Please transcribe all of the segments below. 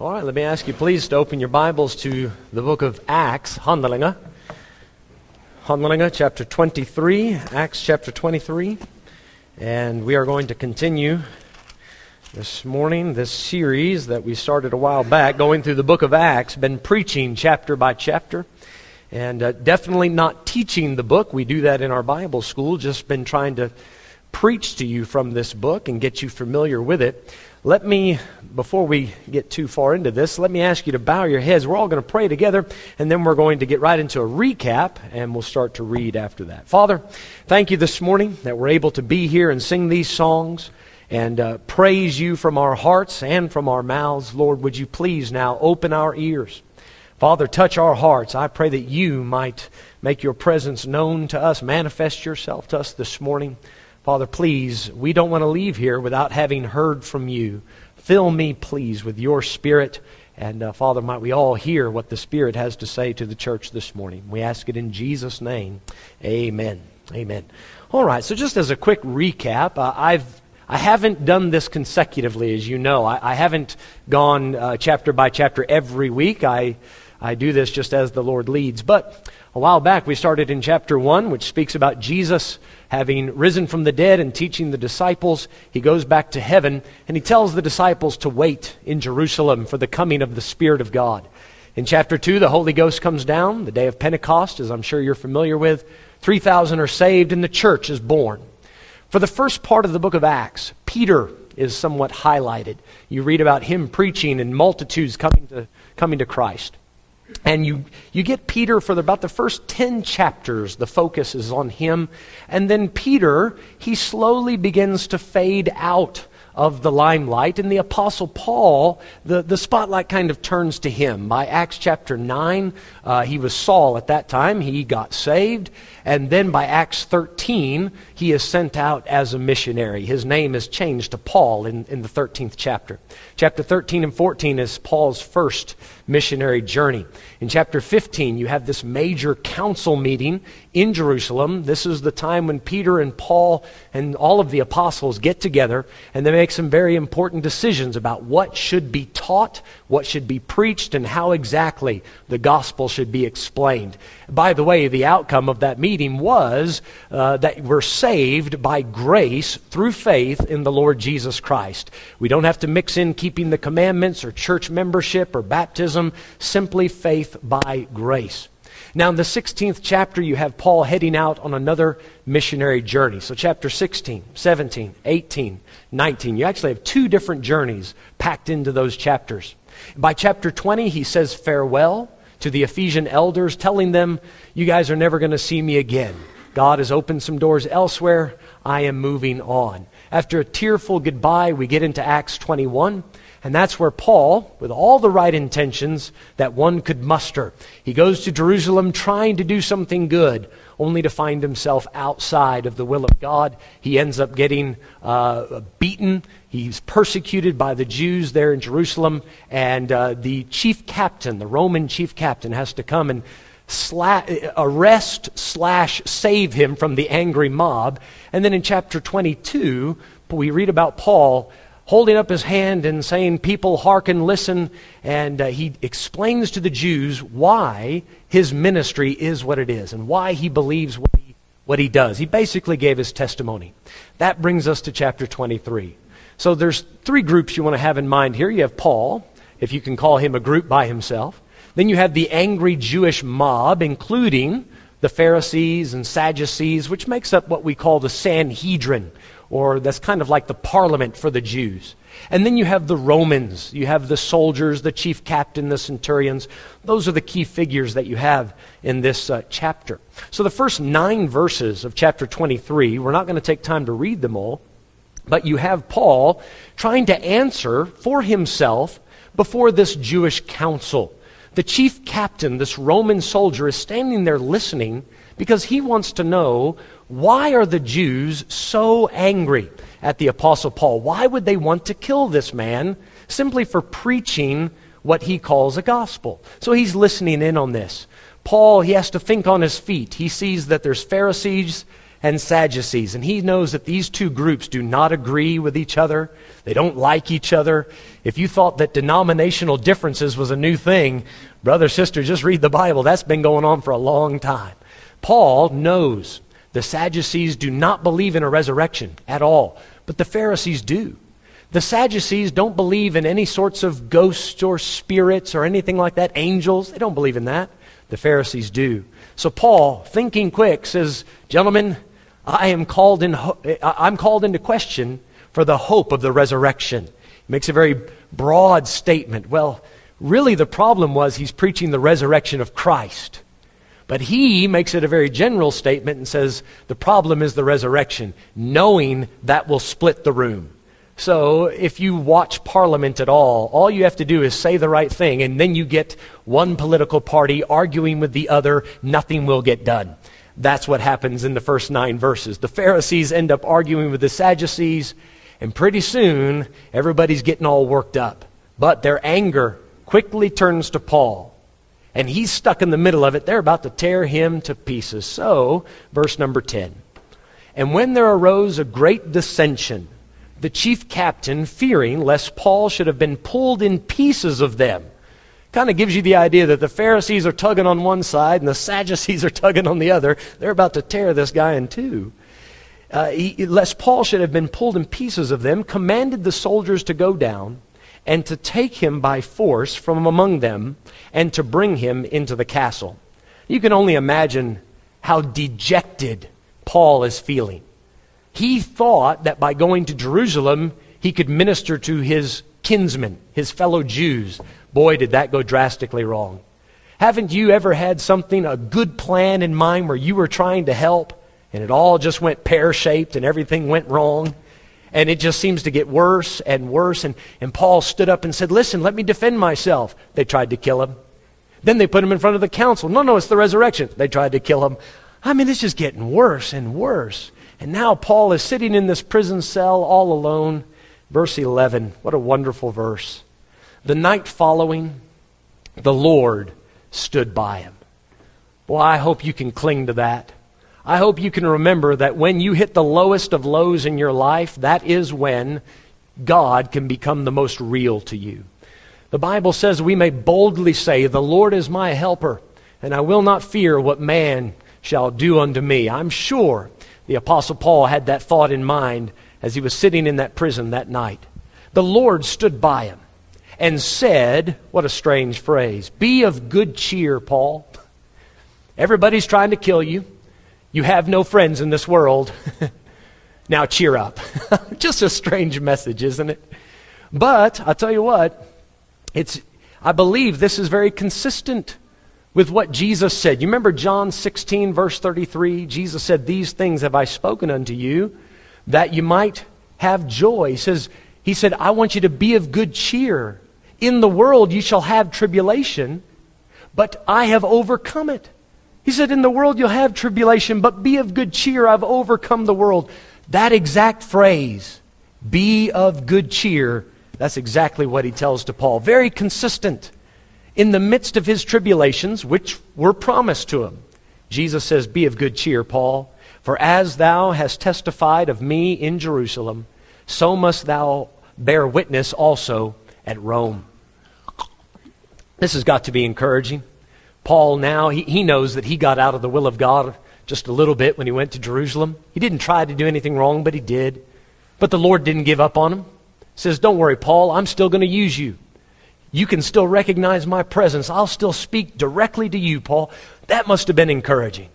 All right, let me ask you please to open your Bibles to the book of Acts, Handelinge chapter 23, Acts chapter 23. And we are going to continue this morning this series that we started a while back, going through the book of Acts, been preaching chapter by chapter. And definitely not teaching the book. We do that in our Bible school, just been trying to preach to you from this book and get you familiar with it. Let me, before we get too far into this, let me ask you to bow your heads. We're all going to pray together, and then we're going to get right into a recap, and we'll start to read after that. Father, thank you this morning that we're able to be here and sing these songs and praise you from our hearts and from our mouths. Lord, would you please now open our ears? Father, touch our hearts. I pray that you might make your presence known to us, manifest yourself to us this morning. Father, please, we don't want to leave here without having heard from you. Fill me, please, with your Spirit. And Father, might we all hear what the Spirit has to say to the church this morning. We ask it in Jesus' name. Amen. Amen. All right, so just as a quick recap, I haven't done this consecutively, as you know. I haven't gone chapter by chapter every week. I do this just as the Lord leads. But a while back we started in chapter 1, which speaks about Jesus having risen from the dead and teaching the disciples. He goes back to heaven and he tells the disciples to wait in Jerusalem for the coming of the Spirit of God. In chapter 2, the Holy Ghost comes down, the day of Pentecost, as I'm sure you're familiar with. 3,000 are saved and the church is born. For the first part of the book of Acts, Peter is somewhat highlighted. You read about him preaching and multitudes coming to Christ. And you get Peter for about the first 10 chapters, the focus is on him. And then Peter, he slowly begins to fade out of the limelight. And the Apostle Paul, the spotlight kind of turns to him. By Acts chapter 9, he was Saul at that time. He got saved. And then by Acts 13, he is sent out as a missionary. His name is changed to Paul in the 13th chapter. Chapter 13 and 14 is Paul's first missionary journey. In chapter 15, you have this major council meeting in Jerusalem. This is the time when Peter and Paul and all of the apostles get together and they make some very important decisions about what should be taught, what should be preached, and how exactly the gospel should be explained. By the way, the outcome of that meeting was that we're saved by grace through faith in the Lord Jesus Christ. We don't have to mix in keeping the commandments or church membership or baptism, simply faith by grace. Now in the 16th chapter, you have Paul heading out on another missionary journey. So chapter 16, 17, 18, 19, you actually have two different journeys packed into those chapters. By chapter 20, he says farewell to the Ephesian elders, telling them, you guys are never going to see me again. God has opened some doors elsewhere. I am moving on. After a tearful goodbye, we get into Acts 21. And that's where Paul, with all the right intentions that one could muster, he goes to Jerusalem trying to do something good, only to find himself outside of the will of God. He ends up getting beaten. He's persecuted by the Jews there in Jerusalem. And the chief captain, the Roman chief captain, has to come and arrest/save him from the angry mob. And then in chapter 22, we read about Paul holding up his hand and saying, people, hearken, listen. And he explains to the Jews why his ministry is what it is and why he believes what he does. He basically gave his testimony. That brings us to chapter 23. So there's three groups you want to have in mind here. You have Paul, if you can call him a group by himself. Then you have the angry Jewish mob, including the Pharisees and Sadducees, which makes up what we call the Sanhedrin, or that's kind of like the parliament for the Jews. And then you have the Romans. You have the soldiers, the chief captain, the centurions. Those are the key figures that you have in this chapter. So the first 9 verses of chapter 23, we're not going to take time to read them all, but you have Paul trying to answer for himself before this Jewish council. The chief captain, this Roman soldier, is standing there listening because he wants to know, why are the Jews so angry at the Apostle Paul? Why would they want to kill this man simply for preaching what he calls a gospel? So he's listening in on this. Paul, he has to think on his feet. He sees that there's Pharisees and Sadducees. And he knows that these two groups do not agree with each other. They don't like each other. If you thought that denominational differences was a new thing, brother, sister, just read the Bible. That's been going on for a long time. Paul knows the Sadducees do not believe in a resurrection at all, but the Pharisees do. The Sadducees don't believe in any sorts of ghosts or spirits or anything like that, angels. They don't believe in that. The Pharisees do. So Paul, thinking quick, says, gentlemen, I'm called into question for the hope of the resurrection. He makes a very broad statement. Well, really the problem was he's preaching the resurrection of Christ. But he makes it a very general statement and says the problem is the resurrection, knowing that will split the room. So if you watch Parliament at all you have to do is say the right thing, and then you get one political party arguing with the other. Nothing will get done. That's what happens in the first 9 verses. The Pharisees end up arguing with the Sadducees, and pretty soon everybody's getting all worked up. But their anger quickly turns to Paul, and he's stuck in the middle of it. They're about to tear him to pieces. So, verse number 10. And when there arose a great dissension, the chief captain, fearing lest Paul should have been pulled in pieces of them. Kind of gives you the idea that the Pharisees are tugging on one side and the Sadducees are tugging on the other. They're about to tear this guy in two. Lest Paul should have been pulled in pieces of them, commanded the soldiers to go down and to take him by force from among them and to bring him into the castle. You can only imagine how dejected Paul is feeling. He thought that by going to Jerusalem, he could minister to his kinsmen, his fellow Jews. Boy, did that go drastically wrong. Haven't you ever had a good plan in mind where you were trying to help, and it all just went pear-shaped and everything went wrong? And it just seems to get worse and worse. And Paul stood up and said, listen, let me defend myself. They tried to kill him. Then they put him in front of the council. No, it's the resurrection. They tried to kill him. I mean, it's just getting worse and worse. And now Paul is sitting in this prison cell all alone. Verse 11, what a wonderful verse. The night following, the Lord stood by him. Boy, I hope you can cling to that. I hope you can remember that when you hit the lowest of lows in your life, that is when God can become the most real to you. The Bible says we may boldly say, the Lord is my helper, and I will not fear what man shall do unto me. I'm sure the Apostle Paul had that thought in mind as he was sitting in that prison that night. The Lord stood by him and said, what a strange phrase, be of good cheer, Paul. Everybody's trying to kill you. You have no friends in this world. Now cheer up. Just a strange message, isn't it? But I'll tell you what, I believe this is very consistent with what Jesus said. You remember John 16, verse 33? Jesus said, these things have I spoken unto you, that you might have joy. He said, I want you to be of good cheer. In the world you shall have tribulation, but I have overcome it. He said, in the world you'll have tribulation, but be of good cheer. I've overcome the world. That exact phrase, be of good cheer, that's exactly what he tells to Paul. Very consistent. In the midst of his tribulations, which were promised to him, Jesus says, be of good cheer, Paul, for as thou hast testified of me in Jerusalem, so must thou bear witness also at Rome. This has got to be encouraging. Paul now, he knows that he got out of the will of God just a little bit when he went to Jerusalem. He didn't try to do anything wrong, but he did. But the Lord didn't give up on him. He says, don't worry, Paul, I'm still going to use you. You can still recognize my presence. I'll still speak directly to you, Paul. That must have been encouraging.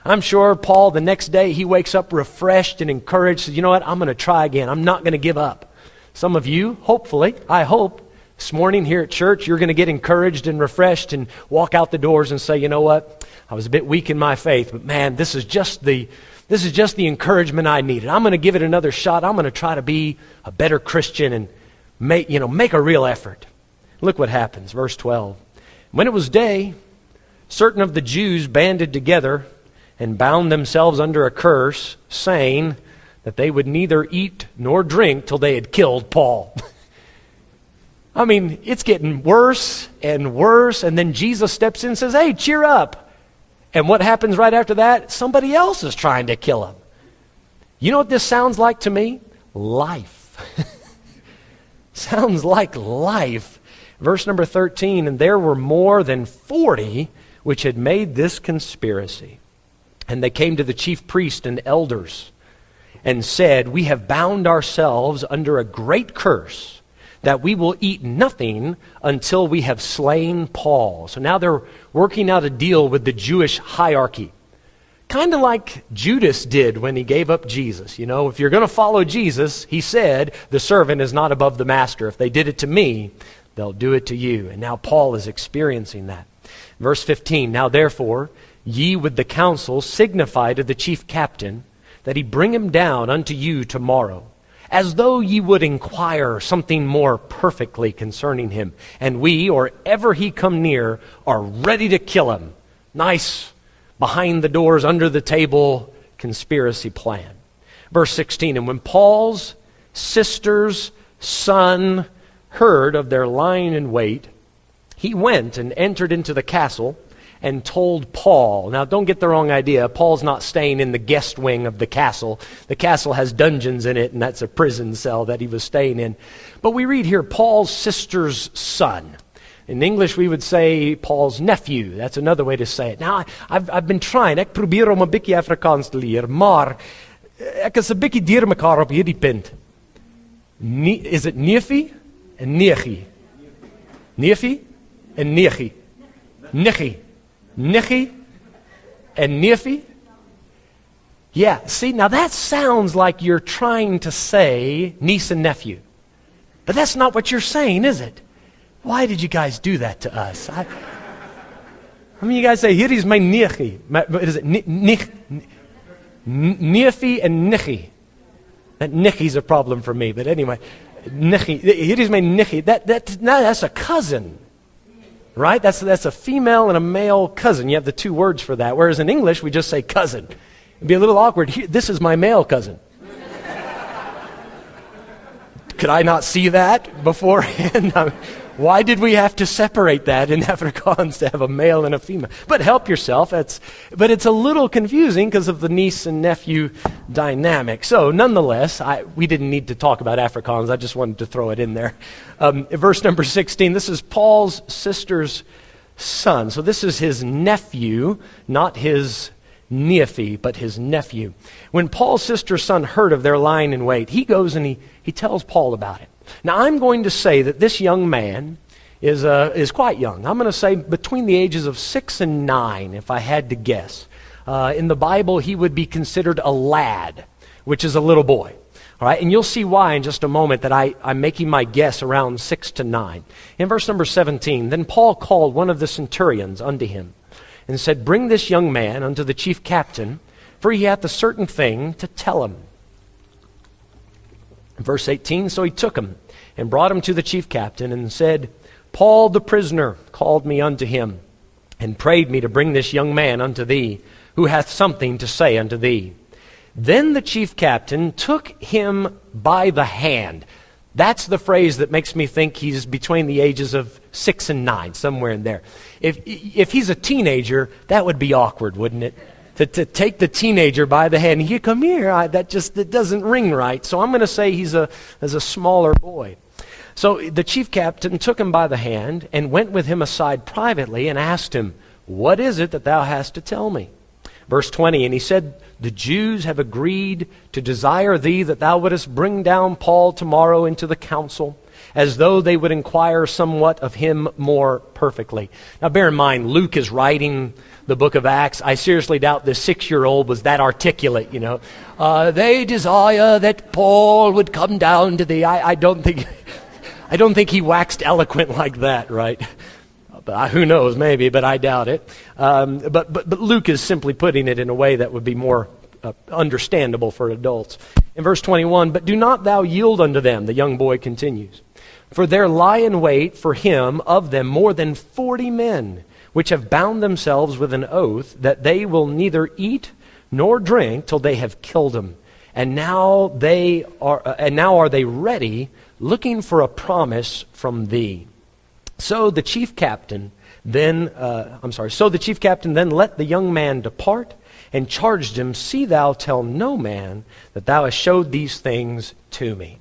I'm sure Paul, the next day, he wakes up refreshed and encouraged. Says, you know what? I'm going to try again. I'm not going to give up. Some of you, hopefully, I hope, this morning here at church, you're going to get encouraged and refreshed and walk out the doors and say, you know what? I was a bit weak in my faith, but man, this is just the encouragement I needed. I'm going to give it another shot. I'm going to try to be a better Christian and make a real effort. Look what happens, verse 12. When it was day, certain of the Jews banded together and bound themselves under a curse, saying that they would neither eat nor drink till they had killed Paul. I mean, it's getting worse and worse, and then Jesus steps in and says, hey, cheer up. And what happens right after that? Somebody else is trying to kill him. You know what this sounds like to me? Life. Sounds like life. Verse number 13, and there were more than 40 which had made this conspiracy. And they came to the chief priest and elders and said, we have bound ourselves under a great curse, that we will eat nothing until we have slain Paul. So now they're working out a deal with the Jewish hierarchy. Kind of like Judas did when he gave up Jesus. You know, if you're going to follow Jesus, he said, the servant is not above the master. If they did it to me, they'll do it to you. And now Paul is experiencing that. Verse 15, now therefore, ye with the council signify to the chief captain that he bring him down unto you tomorrow, as though ye would inquire something more perfectly concerning him. And we, or ever he come near, are ready to kill him. Nice, behind the doors, under the table, conspiracy plan. Verse 16, and when Paul's sister's son heard of their lying in wait, he went and entered into the castle and told Paul. Now, don't get the wrong idea. Paul's not staying in the guest wing of the castle. The castle has dungeons in it, and that's a prison cell that he was staying in. But we read here, Paul's sister's son. In English, we would say Paul's nephew. That's another way to say it. Now, I've been trying. Ek probeer om 'n bietjie Afrikaans te leer, maar ek is 'n bietjie deur mekaar op hierdie punt. Is it neefie en neegie? Neefie en neegie. Niggie. Niggie and neefie? Yeah, see, now that sounds like you're trying to say niece and nephew. But that's not what you're saying, is it? Why did you guys do that to us? I mean, you guys say, here is my neefie. What is it? Neefie and niggie. That niggie's a problem for me, but anyway. Niggie. Here is my niggie. That's a cousin. Right? That's a female and a male cousin. You have the two words for that. Whereas in English, we just say cousin. It'd be a little awkward. This is my male cousin. Could I not see that beforehand? Why did we have to separate that in Afrikaans to have a male and a female? But help yourself. But it's a little confusing because of the niece and nephew dynamic. So nonetheless, we didn't need to talk about Afrikaans. I just wanted to throw it in there. Verse number 16, this is Paul's sister's son. So this is his nephew, not his neefie, but his nephew. When Paul's sister's son heard of their lying in wait, he goes and he tells Paul about it. Now, I'm going to say that this young man is quite young. I'm going to say between the ages of 6 and 9, if I had to guess. In the Bible, he would be considered a lad, which is a little boy. All right, and you'll see why in just a moment that I'm making my guess around 6 to 9. In verse number 17, then Paul called one of the centurions unto him and said, bring this young man unto the chief captain, for he hath a certain thing to tell him. Verse 18, so he took him and brought him to the chief captain and said, Paul the prisoner called me unto him and prayed me to bring this young man unto thee, who hath something to say unto thee. Then the chief captain took him by the hand. That's the phrase that makes me think he's between the ages of 6 and 9, somewhere in there. If he's a teenager, that would be awkward, wouldn't it? To take the teenager by the hand, here, come here, it doesn't ring right. So I'm going to say he's a smaller boy. So the chief captain took him by the hand and went with him aside privately and asked him, what is it that thou hast to tell me? Verse 20, and he said, the Jews have agreed to desire thee that thou wouldest bring down Paul tomorrow into the council, as though they would inquire somewhat of him more perfectly. Now bear in mind, Luke is writing the book of Acts. I seriously doubt this 6-year-old was that articulate, you know. They desire that Paul would come down to thee. I don't think he waxed eloquent like that, right? But who knows, maybe, but I doubt it. But Luke is simply putting it in a way that would be more understandable for adults. In verse 21, but do not thou yield unto them, the young boy continues. For there lie in wait for him of them more than 40 men, which have bound themselves with an oath that they will neither eat nor drink till they have killed him. And now are they ready, looking for a promise from thee. So the chief captain then let the young man depart, and charged him, "See thou tell no man that thou hast showed these things to me."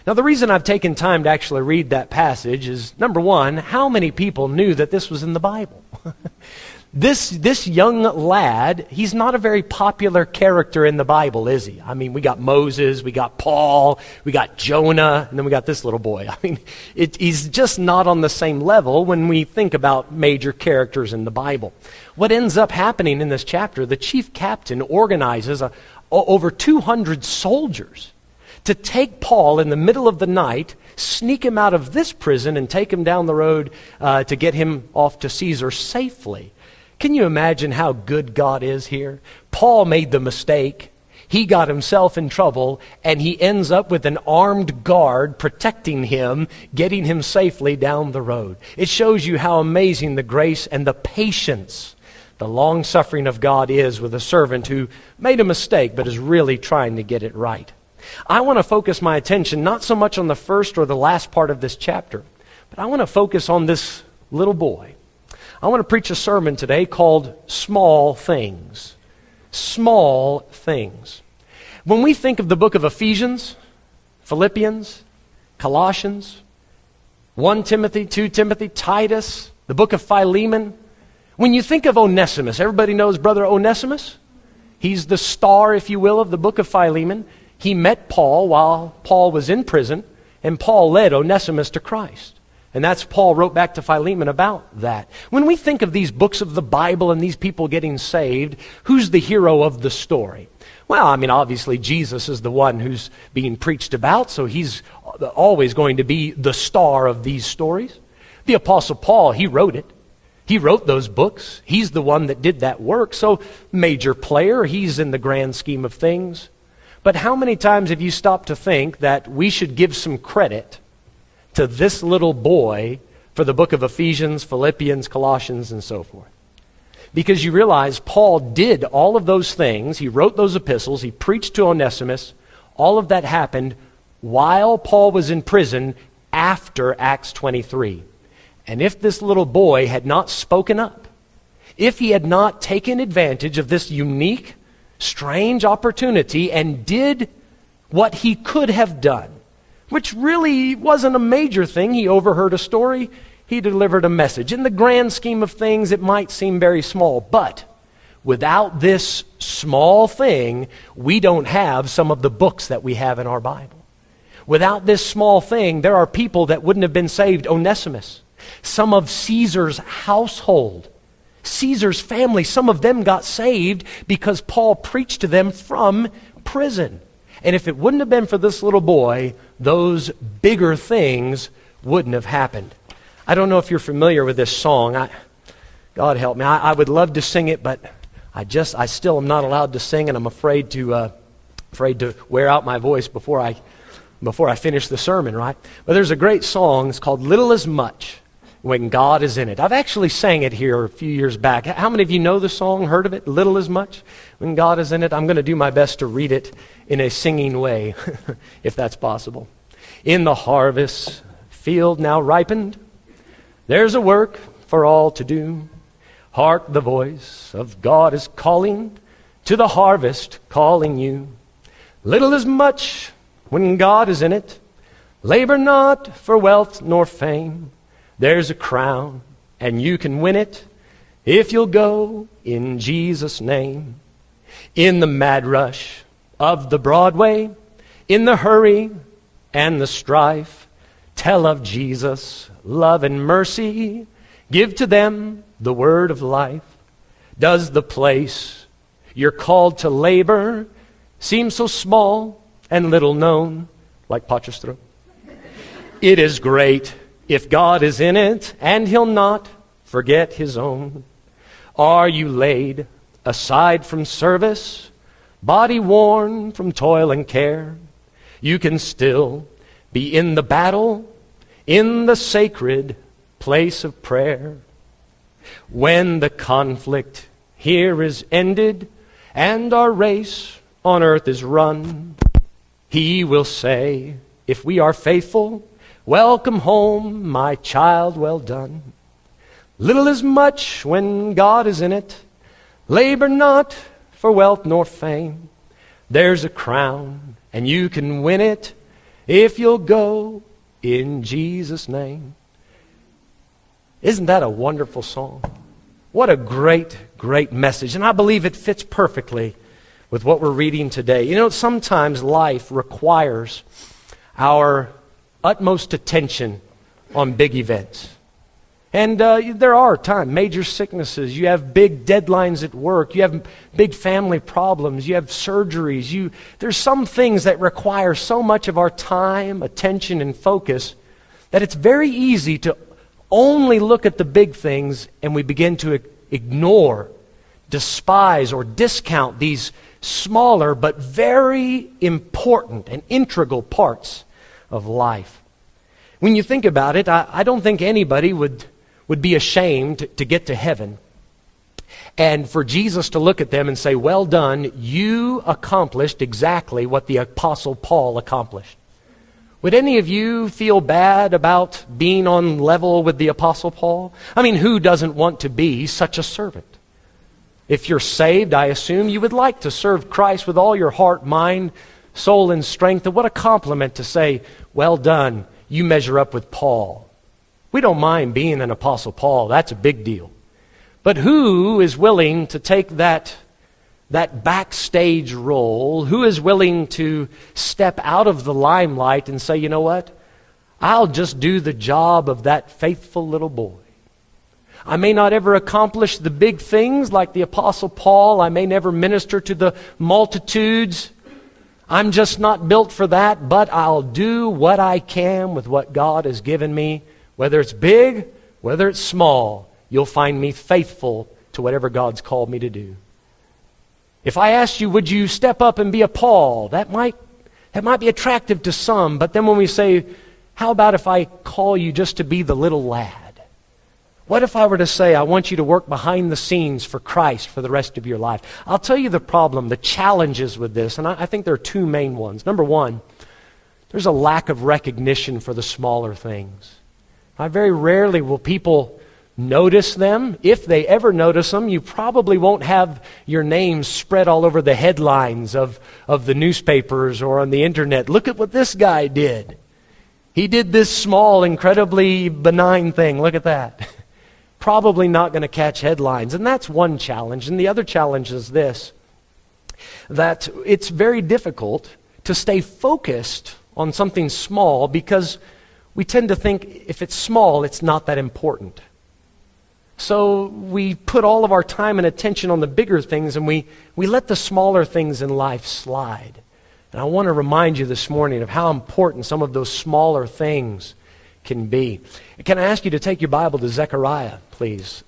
Now, the reason I've taken time to actually read that passage is, number one, how many people knew that this was in the Bible? This young lad, he's not a very popular character in the Bible, is he? I mean, we got Moses, we got Paul, we got Jonah, and then we got this little boy. I mean, he's just not on the same level when we think about major characters in the Bible. What ends up happening in this chapter, the chief captain organizes over 200 soldiers to take Paul in the middle of the night, sneak him out of this prison, and take him down the road to get him off to Caesar safely. Can you imagine how good God is here? Paul made the mistake. He got himself in trouble, and he ends up with an armed guard protecting him, getting him safely down the road. It shows you how amazing the grace and the patience, the long-suffering of God is with a servant who made a mistake but is really trying to get it right. I want to focus my attention not so much on the first or the last part of this chapter, but I want to focus on this little boy. I want to preach a sermon today called Small Things. Small Things. When we think of the book of Ephesians, Philippians, Colossians, 1 Timothy, 2 Timothy, Titus, the book of Philemon, when you think of Onesimus, everybody knows Brother Onesimus? He's the star, if you will, of the book of Philemon. He met Paul while Paul was in prison, and Paul led Onesimus to Christ. And that's Paul wrote back to Philemon about that. When we think of these books of the Bible and these people getting saved, who's the hero of the story? Well, I mean, obviously Jesus is the one who's being preached about, so he's always going to be the star of these stories. The Apostle Paul, he wrote it. He wrote those books. He's the one that did that work, so major player, he's in the grand scheme of things. But how many times have you stopped to think that we should give some credit to this little boy for the book of Ephesians, Philippians, Colossians, and so forth? Because you realize Paul did all of those things. He wrote those epistles. He preached to Onesimus. All of that happened while Paul was in prison after Acts 23. And if this little boy had not spoken up, if he had not taken advantage of this unique, strange opportunity and did what he could have done, which really wasn't a major thing. He overheard a story. He delivered a message. In the grand scheme of things, it might seem very small. But without this small thing, we don't have some of the books that we have in our Bible. Without this small thing, there are people that wouldn't have been saved. Onesimus, some of Caesar's household, Caesar's family, some of them got saved because Paul preached to them from prison. And if it wouldn't have been for this little boy, those bigger things wouldn't have happened. I don't know if you're familiar with this song. God help me. I would love to sing it, but I still am not allowed to sing, and I'm afraid to wear out my voice before I finish the sermon, right? But there's a great song. It's called "Little Is Much When God Is in It." I've actually sang it here a few years back. How many of you know the song, heard of it? "Little is much when God is in it." I'm going to do my best to read it in a singing way, if that's possible. "In the harvest field now ripened, there's a work for all to do. Hark, the voice of God is calling, to the harvest calling you. Little is much when God is in it. Labor not for wealth nor fame. There's a crown, and you can win it if you'll go in Jesus' name. In the mad rush of the Broadway, in the hurry and the strife, tell of Jesus' love and mercy. Give to them the word of life. Does the place you're called to labor seem so small and little known, like Potch? It is great if God is in it, and He'll not forget His own. Are you laid aside from service, body worn from toil and care? You can still be in the battle, in the sacred place of prayer. When the conflict here is ended, and our race on earth is run, He will say, if we are faithful, welcome home, my child, well done. Little is much when God is in it. Labor not for wealth nor fame. There's a crown, and you can win it if you'll go in Jesus' name. Isn't that a wonderful song? What a great, great message. And I believe it fits perfectly with what we're reading today. You know, sometimes life requires our utmost attention on big events. And there are times, major sicknesses, you have big deadlines at work, you have big family problems, you have surgeries. There's some things that require so much of our time, attention, and focus that it's very easy to only look at the big things and we begin to ignore, despise, or discount these smaller but very important and integral parts of life. When you think about it, I don't think anybody would be ashamed to get to heaven and for Jesus to look at them and say, well done, you accomplished exactly what the Apostle Paul accomplished. Would any of you feel bad about being on level with the Apostle Paul? I mean, who doesn't want to be such a servant? If you're saved, I assume you would like to serve Christ with all your heart, mind, soul, and strength. And what a compliment to say, well done, you measure up with Paul. We don't mind being an Apostle Paul. That's a big deal. But who is willing to take that backstage role? Who is willing to step out of the limelight and say, you know what? I'll just do the job of that faithful little boy. I may not ever accomplish the big things like the Apostle Paul. I may never minister to the multitudes. I'm just not built for that, but I'll do what I can with what God has given me. Whether it's big, whether it's small, you'll find me faithful to whatever God's called me to do. If I asked you, would you step up and be a Paul? That might be attractive to some, but then when we say, how about if I call you just to be the little lad? What if I were to say, I want you to work behind the scenes for Christ for the rest of your life? I'll tell you the problem, the challenges with this, and I think there are two main ones. Number one, there's a lack of recognition for the smaller things. Very rarely will people notice them. If they ever notice them, you probably won't have your name spread all over the headlines of the newspapers or on the internet. Look at what this guy did. He did this small, incredibly benign thing. Look at that. Probably not going to catch headlines. And that's one challenge. And the other challenge is this, that it's very difficult to stay focused on something small because we tend to think if it's small, it's not that important. So we put all of our time and attention on the bigger things and we let the smaller things in life slide. And I want to remind you this morning of how important some of those smaller things can be. Can I ask you to take your Bible to Zechariah, please?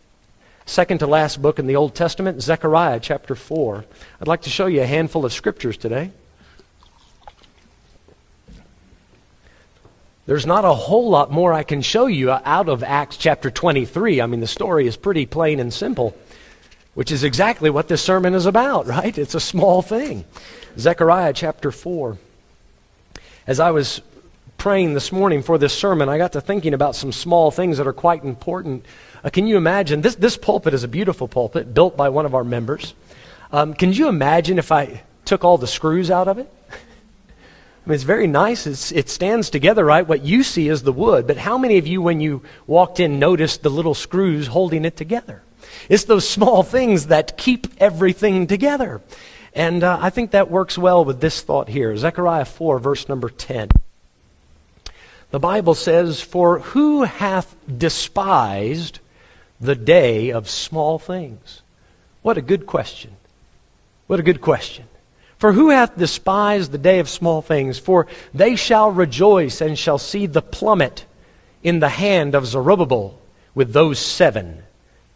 Second to last book in the Old Testament, Zechariah chapter 4. I'd like to show you a handful of scriptures today. There's not a whole lot more I can show you out of Acts chapter 23. I mean, the story is pretty plain and simple, which is exactly what this sermon is about, right? It's a small thing. Zechariah chapter 4. As I was praying this morning for this sermon, I got to thinking about some small things that are quite important. Can you imagine? This pulpit is a beautiful pulpit built by one of our members. Can you imagine if I took all the screws out of it? I mean, it's very nice. It stands together, right? What you see is the wood. But how many of you, when you walked in, noticed the little screws holding it together? It's those small things that keep everything together. And I think that works well with this thought here. Zechariah 4, verse number 10. The Bible says, "For who hath despised the day of small things?" What a good question. What a good question. For who hath despised the day of small things? For they shall rejoice and shall see the plummet in the hand of Zerubbabel with those 7.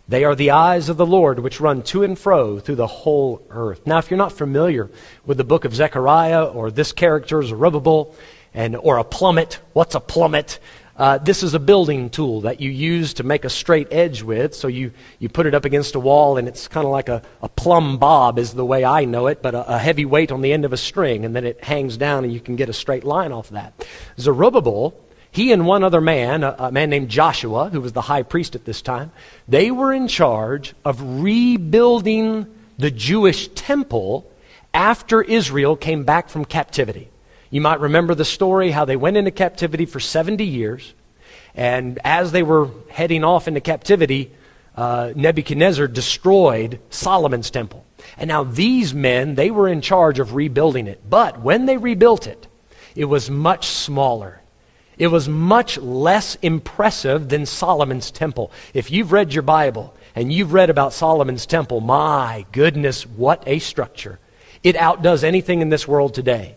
They are the eyes of the Lord which run to and fro through the whole earth. Now, if you're not familiar with the book of Zechariah or this character, Zerubbabel, or a plummet, what's a plummet? This is a building tool that you use to make a straight edge with. So you put it up against a wall, and it's kind of like a plumb bob is the way I know it, but a heavy weight on the end of a string, and then it hangs down and you can get a straight line off that. Zerubbabel, he and one other man, a man named Joshua, who was the high priest at this time, they were in charge of rebuilding the Jewish temple after Israel came back from captivity. You might remember the story how they went into captivity for 70 years. And as they were heading off into captivity, Nebuchadnezzar destroyed Solomon's temple. And now these men, they were in charge of rebuilding it. But when they rebuilt it, it was much smaller. It was much less impressive than Solomon's temple. If you've read your Bible and you've read about Solomon's temple, my goodness, what a structure. It outdoes anything in this world today.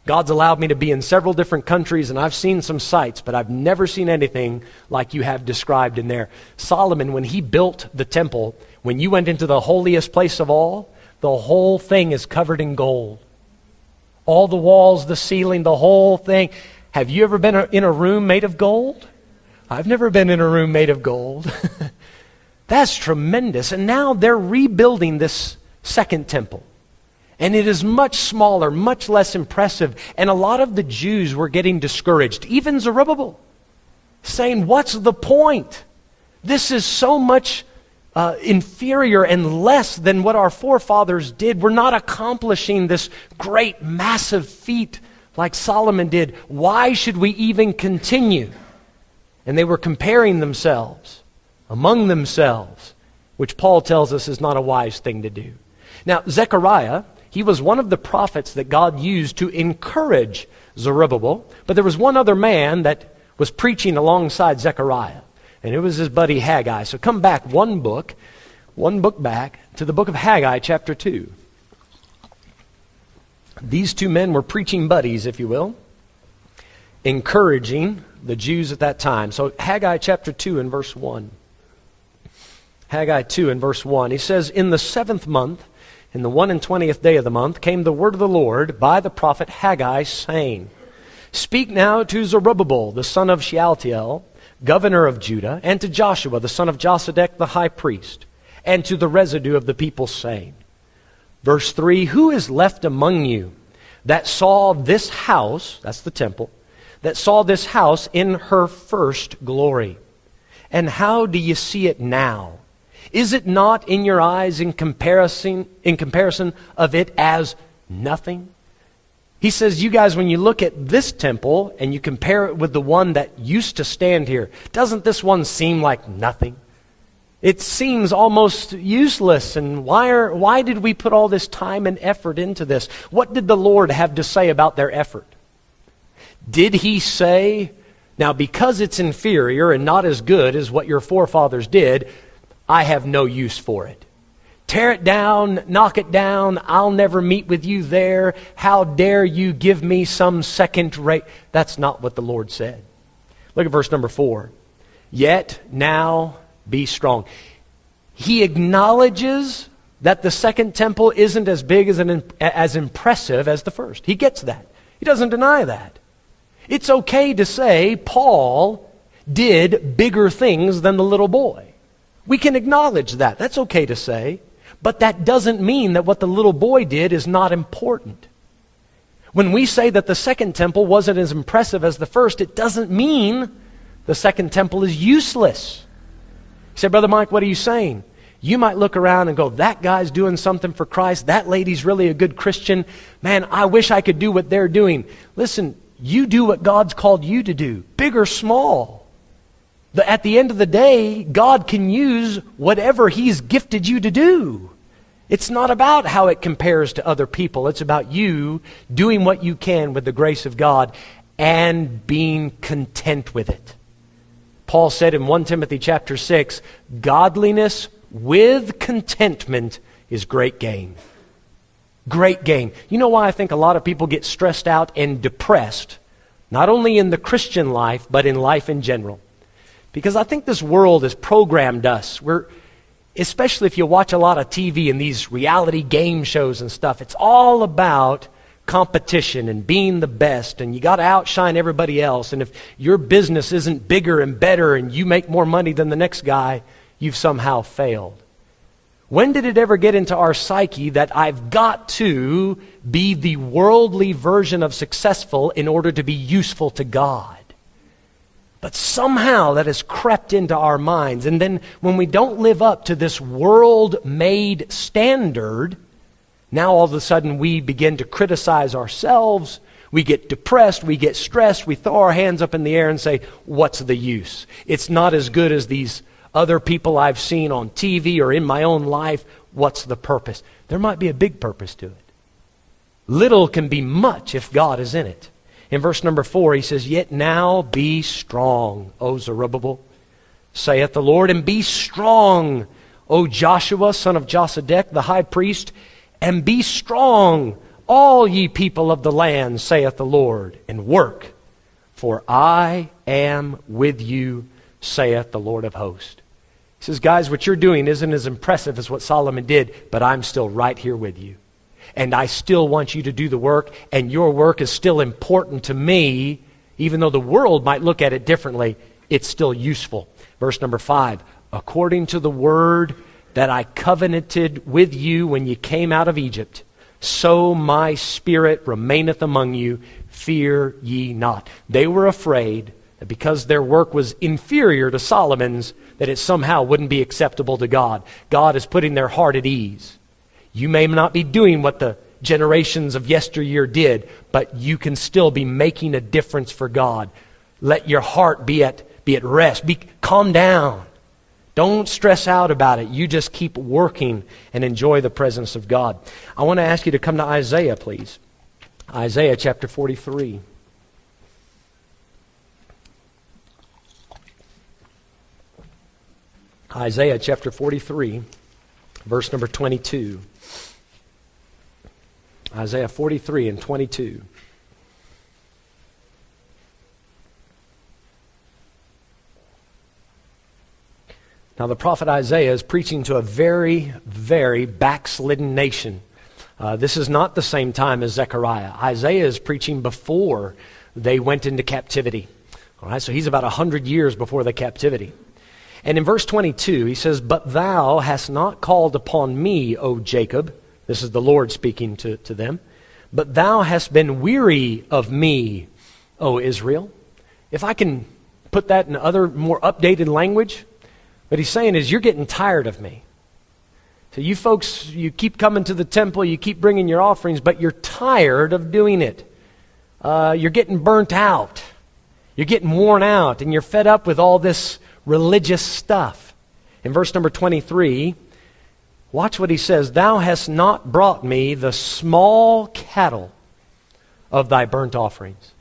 God's allowed me to be in several different countries, and I've seen some sites, but I've never seen anything like you have described in there. Solomon, when he built the temple, when you went into the holiest place of all, the whole thing is covered in gold. All the walls, the ceiling, the whole thing. Have you ever been in a room made of gold? I've never been in a room made of gold. That's tremendous. And now they're rebuilding this second temple. And it is much smaller, much less impressive. And a lot of the Jews were getting discouraged. Even Zerubbabel, saying, what's the point? This is so much inferior and less than what our forefathers did. We're not accomplishing this great, massive feat like Solomon did. Why should we even continue? And they were comparing themselves among themselves, which Paul tells us is not a wise thing to do. Now, Zechariah, he was one of the prophets that God used to encourage Zerubbabel, but there was one other man that was preaching alongside Zechariah, and it was his buddy Haggai. So come back one book back to the book of Haggai, chapter 2. These two men were preaching buddies, if you will, encouraging the Jews at that time. So Haggai chapter 2 and verse 1. Haggai 2 and verse 1. He says, in the 7th month, in the 21st day of the month, came the word of the Lord by the prophet Haggai, saying, speak now to Zerubbabel, the son of Shealtiel, governor of Judah, and to Joshua, the son of Josedech, the high priest, and to the residue of the people, saying, verse 3, who is left among you that saw this house, that's the temple, that saw this house in her first glory? And how do you see it now? Is it not in your eyes in comparison of it as nothing? He says, you guys, when you look at this temple and you compare it with the one that used to stand here, doesn't this one seem like nothing? It seems almost useless. And why did we put all this time and effort into this? What did the Lord have to say about their effort? Did he say, now because it's inferior and not as good as what your forefathers did, I have no use for it. Tear it down, knock it down, I'll never meet with you there. How dare you give me some second rate? That's not what the Lord said. Look at verse number 4. Yet now be strong. He acknowledges that the second temple isn't as big as impressive as the first. He gets that. He doesn't deny that. It's okay to say Paul did bigger things than the little boy. We can acknowledge that. That's okay to say. But that doesn't mean that what the little boy did is not important. When we say that the second temple wasn't as impressive as the first, it doesn't mean the second temple is useless. You say, Brother Mike, what are you saying? You might look around and go, that guy's doing something for Christ. That lady's really a good Christian. Man, I wish I could do what they're doing. Listen, you do what God's called you to do, big or small. At the end of the day, God can use whatever He's gifted you to do. It's not about how it compares to other people. It's about you doing what you can with the grace of God and being content with it. Paul said in 1 Timothy chapter 6, godliness with contentment is great gain. Great gain. You know why I think a lot of people get stressed out and depressed, not only in the Christian life, but in life in general? Because I think this world has programmed us. Especially if you watch a lot of TV and these reality game shows and stuff, it's all about competition and being the best, and you got to outshine everybody else. And if your business isn't bigger and better and you make more money than the next guy, you've somehow failed. When did it ever get into our psyche that I've got to be the worldly version of successful in order to be useful to God? But somehow that has crept into our minds. And then when we don't live up to this world-made standard, now all of a sudden we begin to criticize ourselves. We get depressed, we get stressed, we throw our hands up in the air and say, what's the use? It's not as good as these other people I've seen on TV or in my own life. What's the purpose? There might be a big purpose to it. Little can be much if God is in it. In verse number 4, he says, Yet now be strong, O Zerubbabel, saith the Lord, and be strong, O Joshua, son of Josedech, the high priest, and be strong, all ye people of the land, saith the Lord, and work, for I am with you, saith the Lord of hosts. He says, guys, what you're doing isn't as impressive as what Solomon did, but I'm still right here with you. And I still want you to do the work, and your work is still important to me. Even though the world might look at it differently, it's still useful. Verse number 5, according to the word that I covenanted with you when you came out of Egypt, so my spirit remaineth among you, fear ye not. They were afraid that because their work was inferior to Solomon's, that it somehow wouldn't be acceptable to God. God is putting their heart at ease. You may not be doing what the generations of yesteryear did, but you can still be making a difference for God. Let your heart be at rest. Calm down. Don't stress out about it. You just keep working and enjoy the presence of God. I want to ask you to come to Isaiah, please. Isaiah chapter 43. Isaiah chapter 43, verse number 22. Isaiah 43 and 22. Now the prophet Isaiah is preaching to a very, very backslidden nation. This is not the same time as Zechariah. Isaiah is preaching before they went into captivity. All right, so he's about 100 years before the captivity. And in verse 22, he says, But thou hast not called upon me, O Jacob. This is the Lord speaking to them. But thou hast been weary of me, O Israel. If I can put that in other more updated language, what he's saying is you're getting tired of me. So you folks, you keep coming to the temple, you keep bringing your offerings, but you're tired of doing it. You're getting burnt out. You're getting worn out, and you're fed up with all this religious stuff. In verse number 23, watch what he says. Thou hast not brought me the small cattle of thy burnt offerings.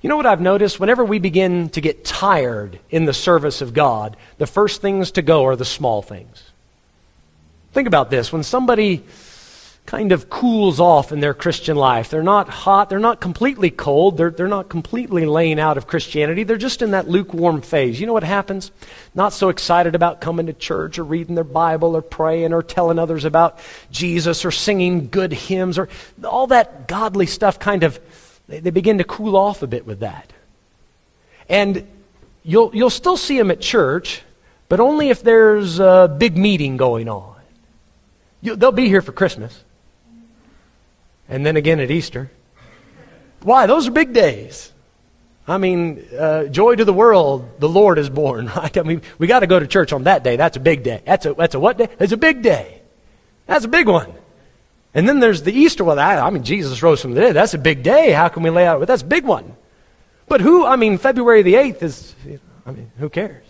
You know what I've noticed? Whenever we begin to get tired in the service of God, the first things to go are the small things. Think about this. When somebody kind of cools off in their Christian life, they're not hot, they're not completely cold, they're not completely laying out of Christianity, they're just in that lukewarm phase. You know what happens? Not so excited about coming to church or reading their Bible or praying or telling others about Jesus or singing good hymns or all that godly stuff kind of, they begin to cool off a bit with that. And you'll still see them at church, but only if there's a big meeting going on. They'll be here for Christmas. And then again at Easter. Why? Those are big days. I mean, joy to the world, the Lord is born. Right? I mean, we got to go to church on that day. That's a big day. That's a what day? It's a big day. That's a big one. And then there's the Easter one. I mean, Jesus rose from the dead. That's a big day. How can we lay out? But that's a big one. But February the 8th is, who cares?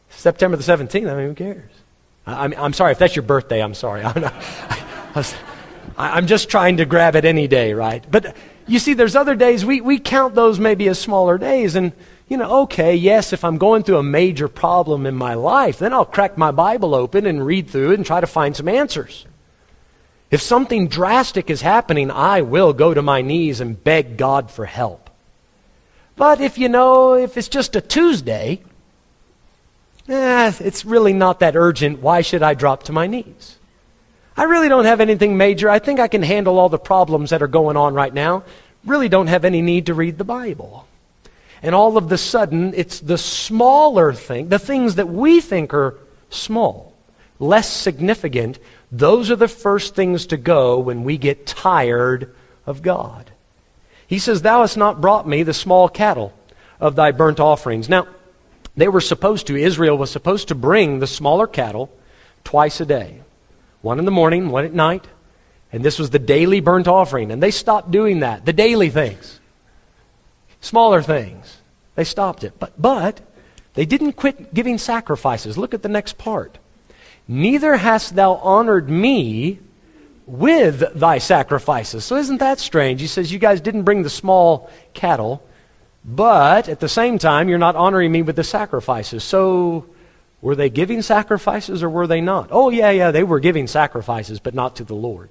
September the 17th, who cares? I'm sorry, if that's your birthday, I'm sorry. I'm just trying to grab it any day, right? But you see, there's other days, we count those maybe as smaller days. And, okay, yes, if I'm going through a major problem in my life, then I'll crack my Bible open and read through it and try to find some answers. If something drastic is happening, I will go to my knees and beg God for help. But if it's just a Tuesday, it's really not that urgent. Why should I drop to my knees? I really don't have anything major. I think I can handle all the problems that are going on right now. Really don't have any need to read the Bible. And all of a sudden, it's the smaller thing, the things that we think are small, less significant, those are the first things to go when we get tired of God. He says, Thou hast not brought me the small cattle of thy burnt offerings. Now, Israel was supposed to bring the smaller cattle twice a day. One in the morning, one at night. And this was the daily burnt offering. And they stopped doing that. The daily things. Smaller things. They stopped it. But they didn't quit giving sacrifices. Look at the next part. Neither hast thou honored me with thy sacrifices. So isn't that strange? He says, you guys didn't bring the small cattle, but at the same time, you're not honoring me with the sacrifices. So were they giving sacrifices or were they not? Oh, yeah, they were giving sacrifices, but not to the Lord.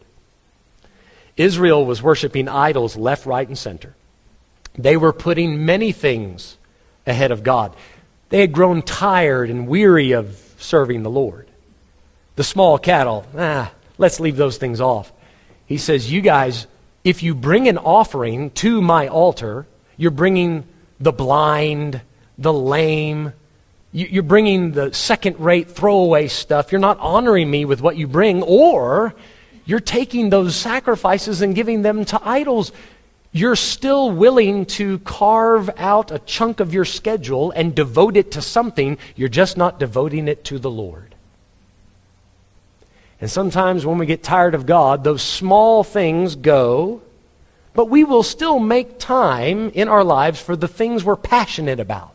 Israel was worshiping idols left, right, and center. They were putting many things ahead of God. They had grown tired and weary of serving the Lord. The small cattle, let's leave those things off. He says, you guys, if you bring an offering to my altar, you're bringing the blind, the lame, you're bringing the second-rate throwaway stuff. You're not honoring me with what you bring, or you're taking those sacrifices and giving them to idols. You're still willing to carve out a chunk of your schedule and devote it to something. You're just not devoting it to the Lord. And sometimes when we get tired of God, those small things go, but we will still make time in our lives for the things we're passionate about.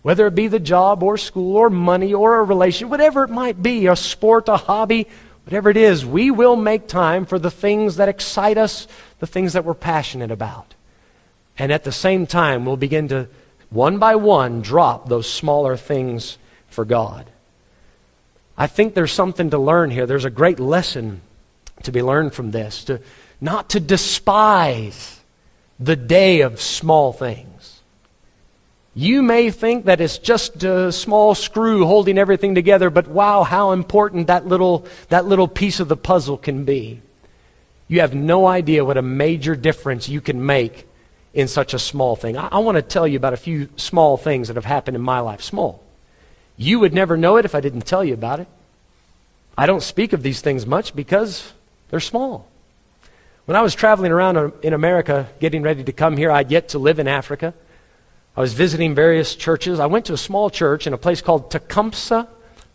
Whether it be the job or school or money or a relation, whatever it might be, a sport, a hobby, whatever it is, we will make time for the things that excite us, the things that we're passionate about. And at the same time, we'll begin to, one by one, drop those smaller things for God. I think there's something to learn here. There's a great lesson to be learned from this, not to despise the day of small things. You may think that it's just a small screw holding everything together, but wow, how important that little piece of the puzzle can be. You have no idea what a major difference you can make in such a small thing. I want to tell you about a few small things that have happened in my life. Small. You would never know it if I didn't tell you about it. I don't speak of these things much because they're small. When I was traveling around in America, getting ready to come here, I'd yet to live in Africa. I was visiting various churches. I went to a small church in a place called Tecumseh,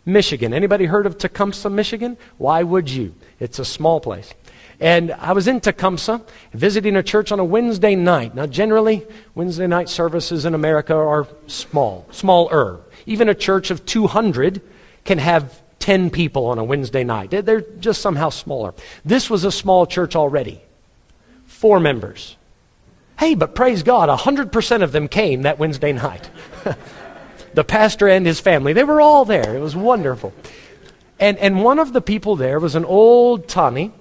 Michigan. Anybody heard of Tecumseh, Michigan? Why would you? It's a small place. And I was in Tecumseh, visiting a church on a Wednesday night. Now, generally, Wednesday night services in America are smaller. Even a church of 200 can have 10 people on a Wednesday night. They're just somehow smaller. This was a small church already. 4 members. Hey, but praise God, 100% of them came that Wednesday night. The pastor and his family, they were all there. It was wonderful. And one of the people there was an old Tommy,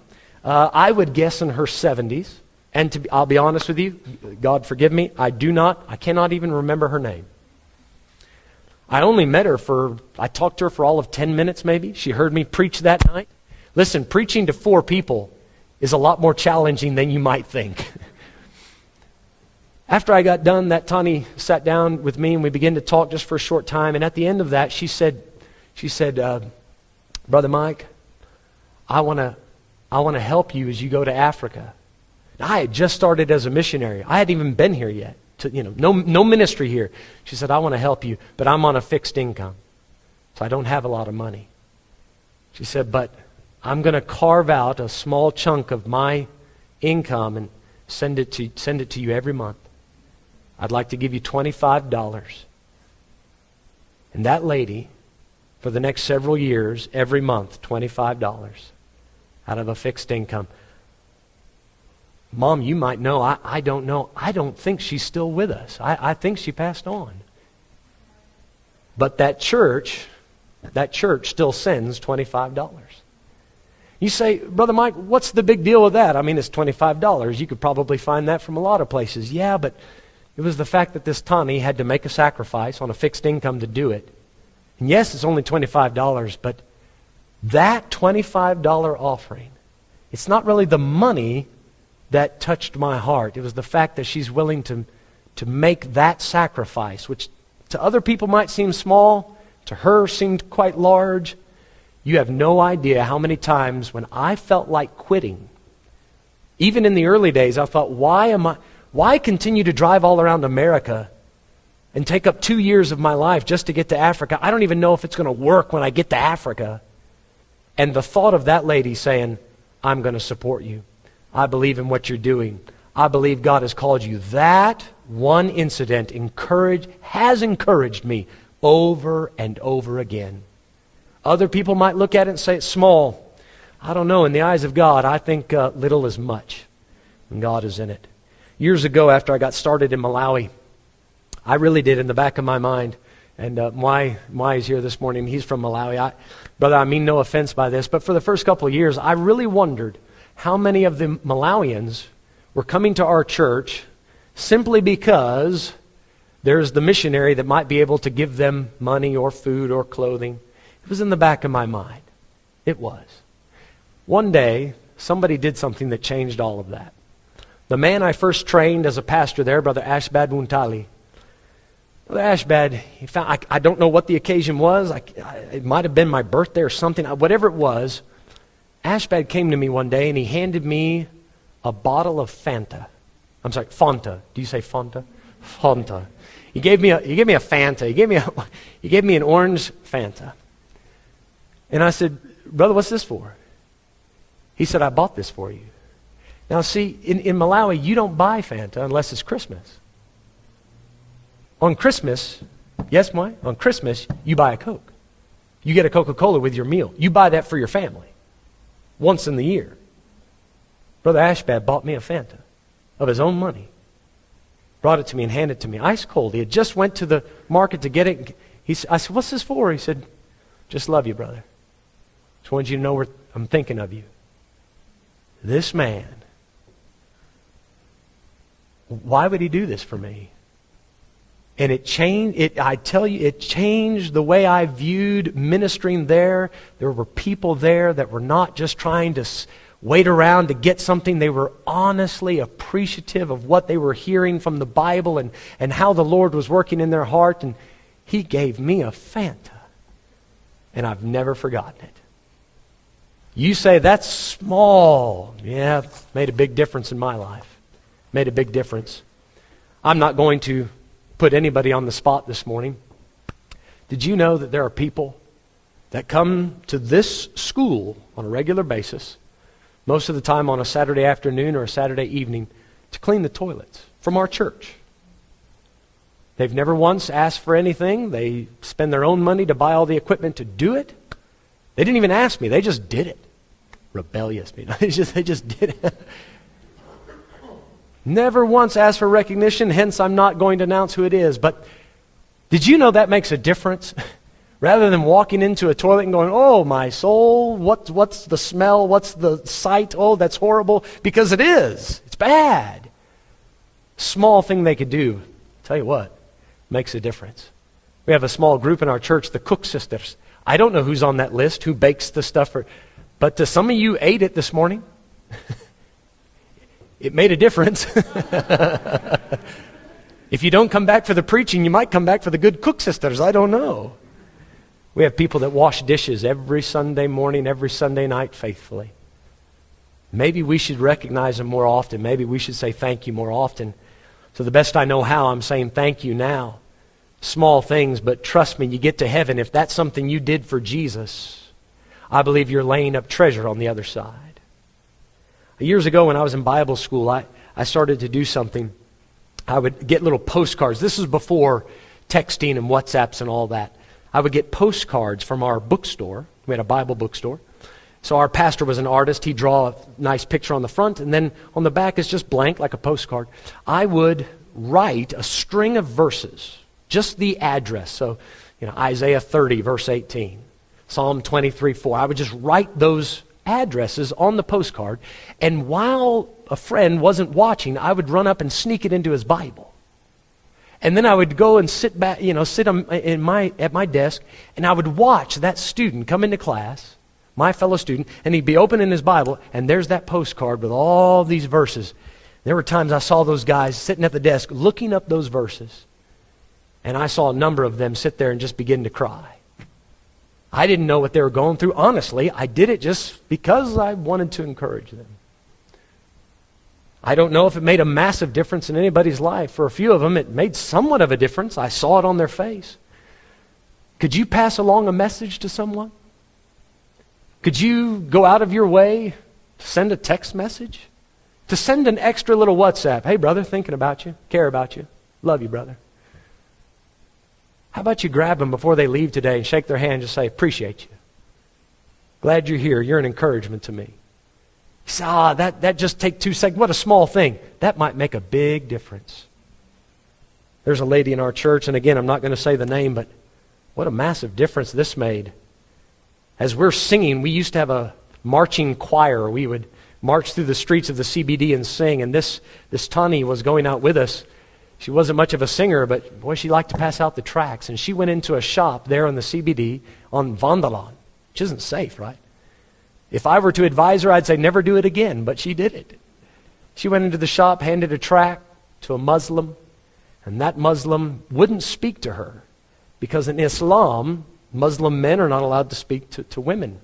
I would guess in her 70s. And I'll be honest with you, God forgive me, I cannot even remember her name. I only met her I talked to her for all of 10 minutes maybe. She heard me preach that night. Listen, preaching to 4 people is a lot more challenging than you might think. After I got done, that Tani sat down with me and we began to talk just for a short time. And at the end of that, she said, Brother Mike, I want to help you as you go to Africa. Now, I had just started as a missionary. I hadn't even been here yet. No ministry here. She said, I want to help you, but I'm on a fixed income. So I don't have a lot of money. She said, but I'm going to carve out a small chunk of my income and send it to you every month. I'd like to give you $25. And that lady, for the next several years, every month, $25 out of a fixed income. Mom, you might know, I don't know. I don't think she's still with us. I think she passed on. But that church still sends $25. You say, Brother Mike, what's the big deal with that? I mean, it's $25. You could probably find that from a lot of places. Yeah, but it was the fact that this Tani had to make a sacrifice on a fixed income to do it. And yes, it's only $25, but that $25 offering, it's not really the money that touched my heart. It was the fact that she's willing to make that sacrifice, which to other people might seem small, to her seemed quite large. You have no idea how many times when I felt like quitting, even in the early days, I thought, why continue to drive all around America and take up 2 years of my life just to get to Africa. I don't even know if it's going to work when I get to Africa. And the thought of that lady saying, I'm going to support you. I believe in what you're doing. I believe God has called you. That one incident has encouraged me over and over again. Other people might look at it and say it's small. I don't know. In the eyes of God, I think little is much when God is in it. Years ago, after I got started in Malawi, I really did in the back of my mind. And Mwai is here this morning. He's from Malawi. Brother, I mean no offense by this, but for the first couple of years, I really wondered how many of the Malawians were coming to our church simply because there's the missionary that might be able to give them money or food or clothing. It was in the back of my mind. It was. One day, somebody did something that changed all of that. The man I first trained as a pastor there, Brother Ashbad Wuntali, Brother Ashbad, I don't know what the occasion was. It might have been my birthday or something. Whatever it was, Ashbad came to me one day and he handed me a bottle of Fanta. I'm sorry, Fanta. Do you say Fanta? Fanta. He gave me a Fanta. He gave me an orange Fanta. And I said, Brother, what's this for? He said, I bought this for you. Now see, in Malawi, you don't buy Fanta unless it's Christmas. On Christmas, yes, Mai? On Christmas, you buy a Coke. You get a Coca-Cola with your meal. You buy that for your family. Once in the year. Brother Ashbad bought me a Fanta of his own money. Brought it to me and handed it to me. Ice cold. He had just went to the market to get it. I said, what's this for? He said, just love you, brother. Just wanted you to know I'm thinking of you. This man, why would he do this for me? And it changed, I tell you, it changed the way I viewed ministering there. There were people there that were not just trying to wait around to get something. They were honestly appreciative of what they were hearing from the Bible and how the Lord was working in their heart. And he gave me a Fanta. And I've never forgotten it. You say, that's small. Yeah, made a big difference in my life. Made a big difference. I'm not going to put anybody on the spot this morning. Did you know that there are people that come to this school on a regular basis, most of the time on a Saturday afternoon or a Saturday evening, to clean the toilets from our church? They've never once asked for anything. They spend their own money to buy all the equipment to do it. They didn't even ask me. They just did it. Rebellious. They just did it. Never once asked for recognition, hence I'm not going to announce who it is. But did you know that makes a difference? Rather than walking into a toilet and going, oh, my soul, what's the smell? What's the sight? Oh, that's horrible. Because it is. It's bad. Small thing they could do. Tell you what, makes a difference. We have a small group in our church, the Cook Sisters. I don't know who's on that list, who bakes the stuff. But some of you ate it this morning. It made a difference. If you don't come back for the preaching, you might come back for the good Cook Sisters. I don't know. We have people that wash dishes every Sunday morning, every Sunday night faithfully. Maybe we should recognize them more often. Maybe we should say thank you more often. So the best I know how, I'm saying thank you now. Small things, but trust me, you get to heaven. If that's something you did for Jesus, I believe you're laying up treasure on the other side. Years ago when I was in Bible school, I started to do something. I would get little postcards. This is before texting and WhatsApps and all that. I would get postcards from our bookstore. We had a Bible bookstore. So our pastor was an artist. He'd draw a nice picture on the front, and then on the back is just blank, like a postcard. I would write a string of verses, just the address. So, Isaiah 30, verse 18, Psalm 23, 4. I would just write those addresses on the postcard, and while a friend wasn't watching, I would run up and sneak it into his Bible. And then I would go and sit back, sit at my desk, and I would watch that student come into class, my fellow student, and he'd be opening his Bible, and there's that postcard with all these verses. There were times I saw those guys sitting at the desk looking up those verses, and I saw a number of them sit there and just begin to cry. I didn't know what they were going through. Honestly, I did it just because I wanted to encourage them. I don't know if it made a massive difference in anybody's life. For a few of them, it made somewhat of a difference. I saw it on their face. Could you pass along a message to someone? Could you go out of your way to send a text message? To send an extra little WhatsApp? Hey, brother, thinking about you, care about you, love you, brother. How about you grab them before they leave today and shake their hand and just say, appreciate you. Glad you're here. You're an encouragement to me. You say, that just take 2 seconds. What a small thing. That might make a big difference. There's a lady in our church, and again, I'm not going to say the name, but what a massive difference this made. As we're singing, we used to have a marching choir. We would march through the streets of the CBD and sing, and this Tani was going out with us. She wasn't much of a singer, but boy, she liked to pass out the tracts. And she went into a shop there on the CBD on Vandalan, which isn't safe, right? If I were to advise her, I'd say never do it again, but she did it. She went into the shop, handed a tract to a Muslim, and that Muslim wouldn't speak to her because in Islam, Muslim men are not allowed to speak to women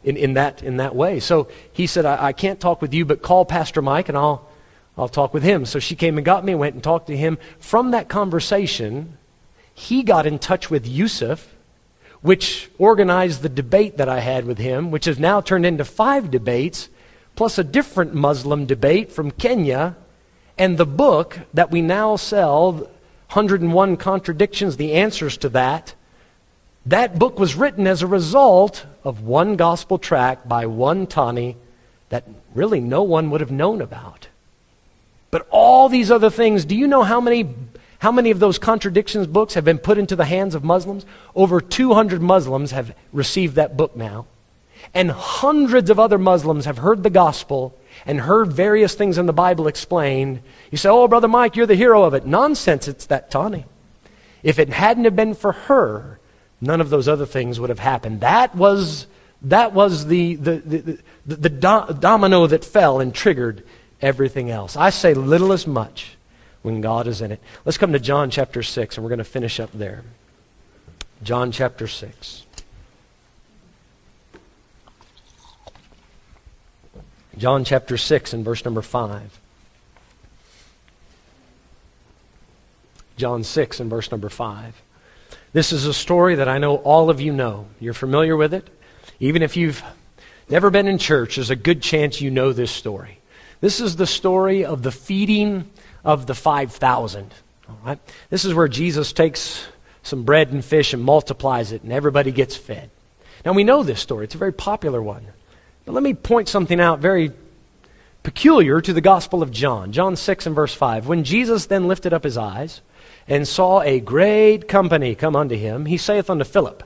in that way. So he said, I can't talk with you, but call Pastor Mike and I'll talk with him. So she came and got me, went and talked to him. From that conversation, he got in touch with Yusuf, which organized the debate that I had with him, which has now turned into 5 debates, plus a different Muslim debate from Kenya, and the book that we now sell, 101 Contradictions, the answers to that. That book was written as a result of one gospel tract by one Tani that really no one would have known about. But all these other things, do you know how many of those contradictions books have been put into the hands of Muslims? Over 200 Muslims have received that book now. And hundreds of other Muslims have heard the gospel and heard various things in the Bible explained. You say, oh, Brother Mike, you're the hero of it. Nonsense, it's that Tani. If it hadn't have been for her, none of those other things would have happened. That was the domino that fell and triggered everything else. I say little as much when God is in it. Let's come to John chapter 6, and we're going to finish up there. John chapter 6. John chapter 6 and verse number 5. John 6 and verse number 5. This is a story that I know all of you know. You're familiar with it. Even if you've never been in church, there's a good chance you know this story. This is the story of the feeding of the 5,000. All right? This is where Jesus takes some bread and fish and multiplies it, and everybody gets fed. Now, we know this story. It's a very popular one. But let me point something out very peculiar to the Gospel of John. John 6 and verse 5. When Jesus then lifted up his eyes and saw a great company come unto him, he saith unto Philip,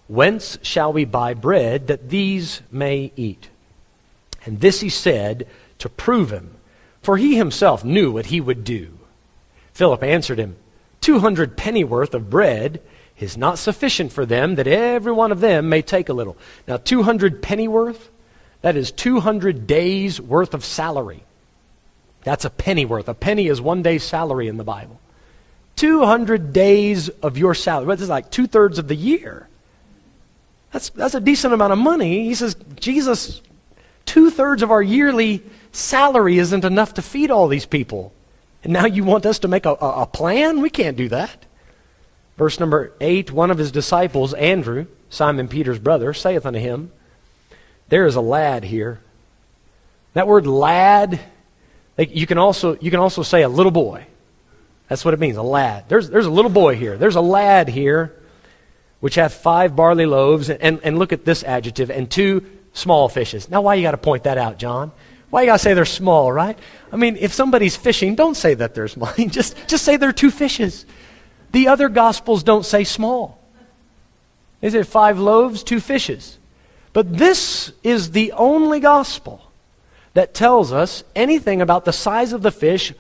Whence shall we buy bread that these may eat? And this he said to prove him, for he himself knew what he would do. Philip answered him, 200 pennyworth of bread is not sufficient for them, that every one of them may take a little. Now, 200 pennyworth, that is 200 days' worth of salary. That's a pennyworth. A penny is 1 day's salary in the Bible. 200 days of your salary. This is like 2/3 of the year. That's a decent amount of money. He says, Jesus, 2/3 of our yearly salary isn't enough to feed all these people. And now you want us to make a plan? We can't do that. Verse number 8, one of his disciples, Andrew, Simon Peter's brother, saith unto him, There is a lad here. That word lad, you can also say a little boy. That's what it means, a lad. There's a little boy here. There's a lad here, which hath 5 barley loaves, and look at this adjective, and 2 small fishes. Now, why you got to point that out, John? Why you got to say they're small, right? I mean, if somebody's fishing, don't say that they're small. just say they're 2 fishes. The other Gospels don't say small. They say 5 loaves, 2 fishes. But this is the only Gospel that tells us anything about the size of the fish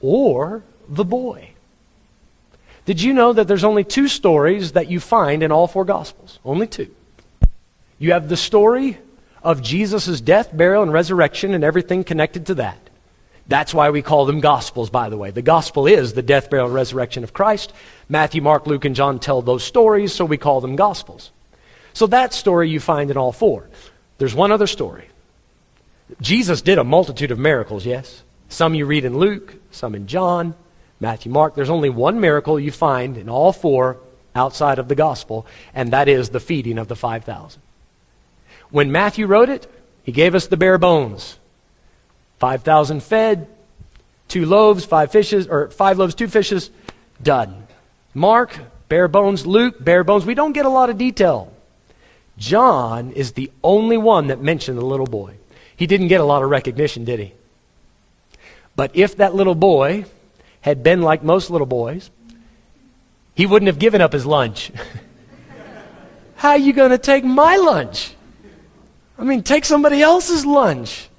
or the boy. Did you know that there's only 2 stories that you find in all 4 Gospels? Only 2. You have the story of Jesus' death, burial, and resurrection and everything connected to that. That's why we call them Gospels, by the way. The Gospel is the death, burial, and resurrection of Christ. Matthew, Mark, Luke, and John tell those stories, so we call them Gospels. So that story you find in all 4. There's one other story. Jesus did a multitude of miracles, yes? Some you read in Luke, some in John, Matthew, Mark. There's only one miracle you find in all four outside of the gospel, and that is the feeding of the 5,000. When Matthew wrote it, he gave us the bare bones. 5,000 fed, 2 loaves, 5 fishes, or 5 loaves, 2 fishes, done. Mark, bare bones. Luke, bare bones. We don't get a lot of detail. John is the only one that mentioned the little boy. He didn't get a lot of recognition, did he? But if that little boy had been like most little boys, he wouldn't have given up his lunch. How are you going to take my lunch? I mean, take somebody else's lunch.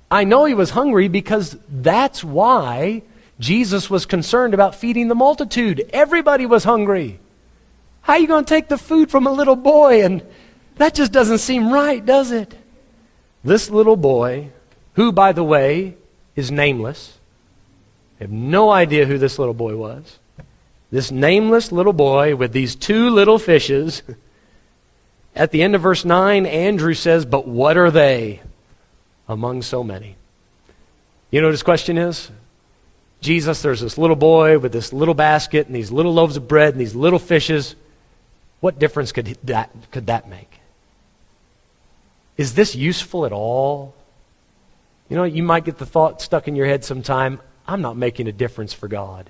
I know he was hungry because that's why Jesus was concerned about feeding the multitude. Everybody was hungry. How are you going to take the food from a little boy? And that just doesn't seem right, does it? This little boy, who, by the way, is nameless. I have no idea who this little boy was. This nameless little boy with these 2 little fishes. At the end of verse 9, Andrew says, "But what are they among so many?" You know what his question is? Jesus, there's this little boy with this little basket and these little loaves of bread and these little fishes. What difference could that make? Is this useful at all? You know, you might get the thought stuck in your head sometime, I'm not making a difference for God.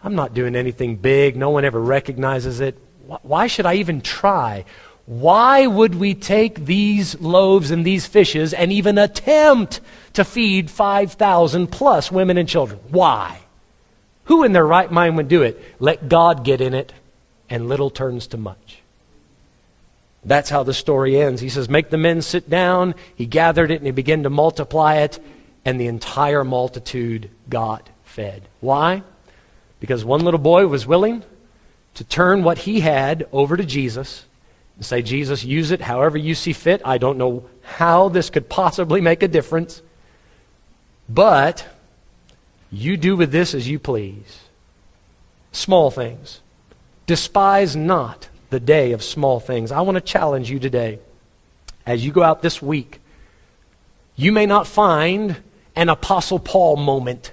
I'm not doing anything big. No one ever recognizes it. Why should I even try? Why would we take these loaves and these fishes and even attempt to feed 5,000 plus women and children? Why? Who in their right mind would do it? Let God get in it, and little turns to much. That's how the story ends. He says, make the men sit down. He gathered it and he began to multiply it, and the entire multitude got fed. Why? Because one little boy was willing to turn what he had over to Jesus and say, Jesus, use it however you see fit. I don't know how this could possibly make a difference, but you do with this as you please. Small things. Despise not the day of small things. I want to challenge you today. As you go out this week, you may not find an Apostle Paul moment.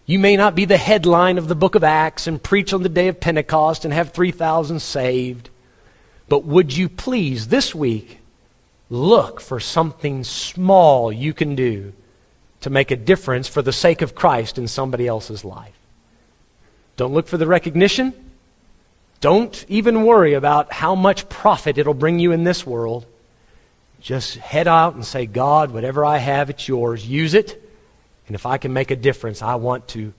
You may not be the headline of the book of Acts and preach on the day of Pentecost and have 3,000 saved. But would you please, this week, look for something small you can do to make a difference for the sake of Christ in somebody else's life. Don't look for the recognition. Don't even worry about how much profit it'll bring you in this world. Just head out and say, God, whatever I have, it's yours. Use it. And if I can make a difference, I want to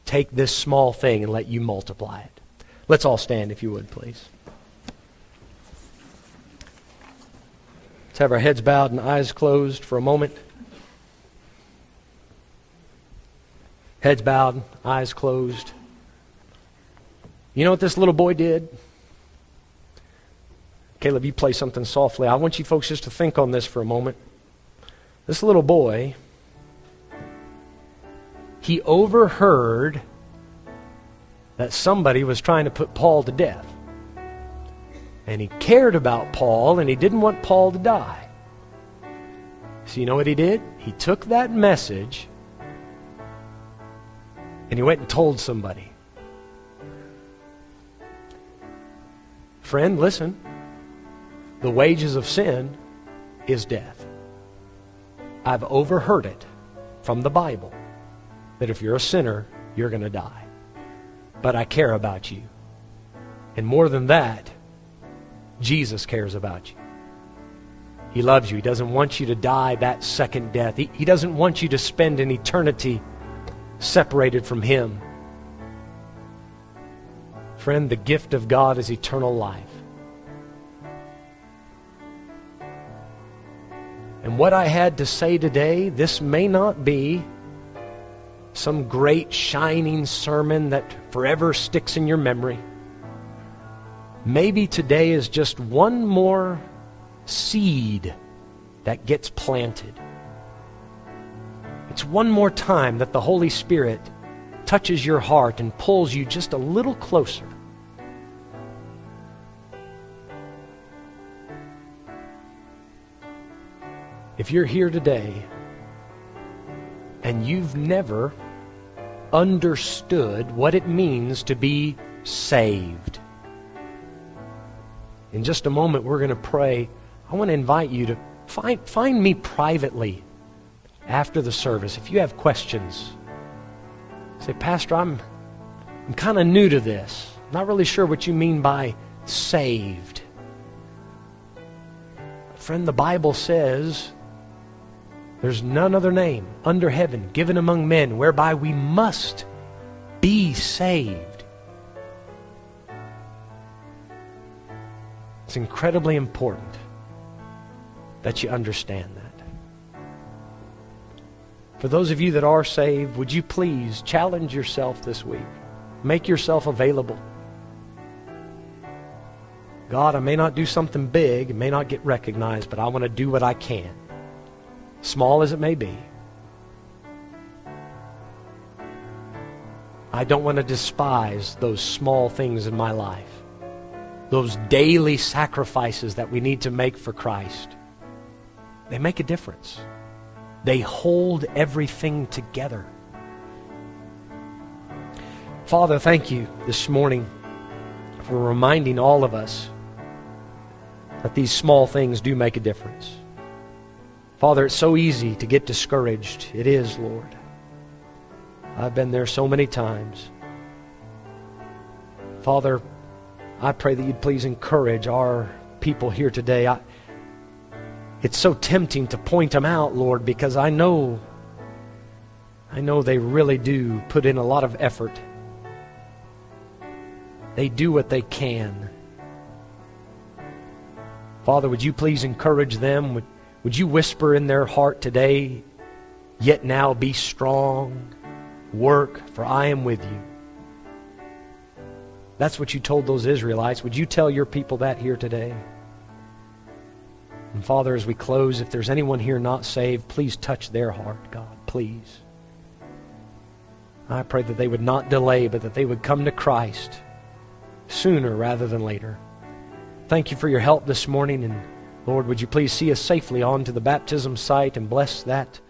take this small thing and let you multiply it. Let's all stand, if you would, please. Let's have our heads bowed and eyes closed for a moment. Heads bowed, eyes closed. You know what this little boy did? Caleb, you play something softly. I want you folks just to think on this for a moment. This little boy, he overheard that somebody was trying to put Paul to death. And he cared about Paul, and he didn't want Paul to die. So you know what he did? He took that message, and he went and told somebody. Friend, listen. The wages of sin is death. I've overheard it from the Bible that if you're a sinner, you're going to die. But I care about you. And more than that, Jesus cares about you. He loves you. He doesn't want you to die that second death. He doesn't want you to spend an eternity separated from Him. Friend, the gift of God is eternal life. And what I had to say today, this may not be some great shining sermon that forever sticks in your memory. Maybe today is just one more seed that gets planted. It's one more time that the Holy Spirit touches your heart and pulls you just a little closer. If you're here today and you've never understood what it means to be saved. In just a moment, we're going to pray. I want to invite you to find me privately after the service. If you have questions, say, Pastor, I'm kind of new to this. I'm not really sure what you mean by saved. Friend, the Bible says there's none other name under heaven given among men whereby we must be saved. It's incredibly important that you understand that. For those of you that are saved, would you please challenge yourself this week? Make yourself available. God, I may not do something big, it may not get recognized, but I want to do what I can, small as it may be. I don't want to despise those small things in my life, those daily sacrifices that we need to make for Christ. They make a difference. They hold everything together. Father, thank you this morning for reminding all of us that these small things do make a difference. Father, it's so easy to get discouraged. It is, Lord. I've been there so many times. Father, I pray that you'd please encourage our people here today. It's so tempting to point them out, Lord, because I know they really do put in a lot of effort. They do what they can. Father, would you please encourage them? Would you whisper in their heart today, yet now be strong, work, for I am with you. That's what you told those Israelites. Would you tell your people that here today? And Father, as we close, if there's anyone here not saved, please touch their heart, God, please. I pray that they would not delay, but that they would come to Christ sooner rather than later. Thank you for your help this morning, and Lord, would you please see us safely on to the baptism site and bless that